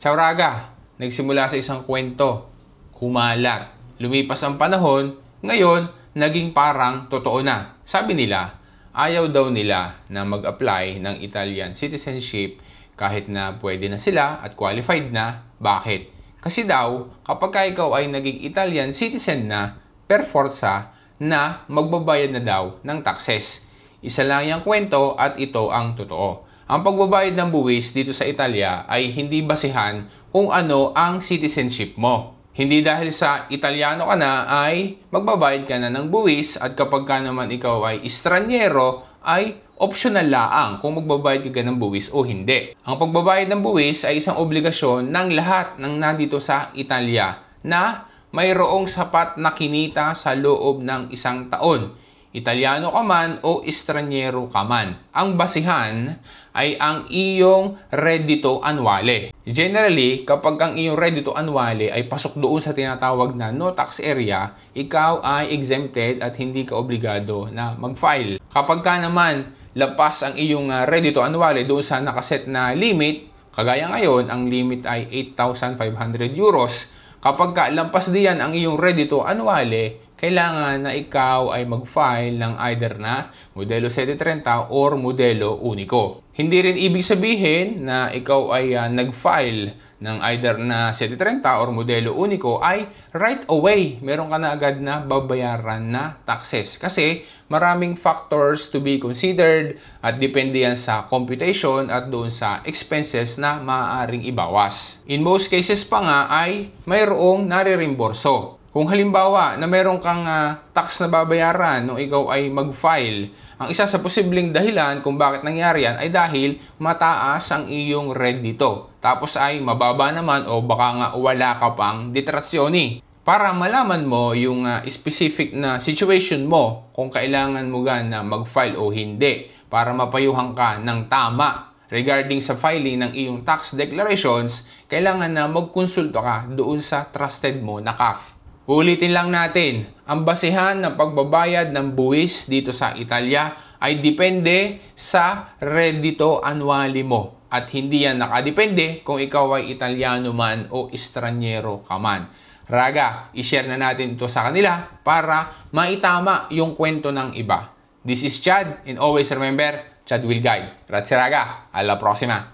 Ciao Raga, nagsimula sa isang kwento, kumalat. Lumipas ang panahon, ngayon naging parang totoo na. Sabi nila, ayaw daw nila na mag-apply ng Italian citizenship kahit na pwede na sila at qualified na. Bakit? Kasi daw, kapag ikaw ay naging Italian citizen na, per forza na magbabayad na daw ng taxes. Isa lang yung kwento at ito ang totoo. Ang pagbabayad ng buwis dito sa Italia ay hindi basihan kung ano ang citizenship mo. Hindi dahil sa Italiano ka na ay magbabayad ka na ng buwis at kapag ka naman ikaw ay estranyero ay optional laang kung magbabayad ka ng buwis o hindi. Ang pagbabayad ng buwis ay isang obligasyon ng lahat ng nandito sa Italia na mayroong sapat na kinita sa loob ng isang taon. Italiano ka man o estranyero ka man. Ang basihan ay ang iyong reddito annuale. Generally, kapag ang iyong reddito annuale ay pasok doon sa tinatawag na no tax area, ikaw ay exempted at hindi ka obligado na mag-file. Kapag ka naman lampas ang iyong reddito annuale doon sa nakaset na limit, kagaya ngayon, ang limit ay 8,500 euros. Kapag ka lampas diyan ang iyong reddito annuale, kailangan na ikaw ay mag-file ng either na modelo 730 or modelo uniko. Hindi rin ibig sabihin na ikaw ay nag-file ng either na 730 or modelo uniko ay right away meron ka na agad na babayaran na taxes. Kasi maraming factors to be considered at depende yan sa computation at doon sa expenses na maaaring ibawas. In most cases pa nga ay mayroong nare-reimburso. Kung halimbawa na meron kang tax na babayaran nung ikaw ay mag-file, ang isa sa posibleng dahilan kung bakit nangyari yan ay dahil mataas ang iyong reddito. Tapos ay mababa naman o baka nga wala ka pang detrazioni. Para malaman mo yung specific na situation mo kung kailangan mo na mag-file o hindi para mapayuhan ka ng tama regarding sa filing ng iyong tax declarations, kailangan na magkonsulta ka doon sa trusted mo na CAF. Ulitin lang natin, ang basihan ng pagbabayad ng buwis dito sa Italia ay depende sa reddito annuale mo. At hindi yan nakadepende kung ikaw ay Italiano man o estranyero ka man. Raga, i-share na natin ito sa kanila para maitama yung kwento ng iba. This is Chad and always remember, Chad will guide. Grazie raga, alla prossima!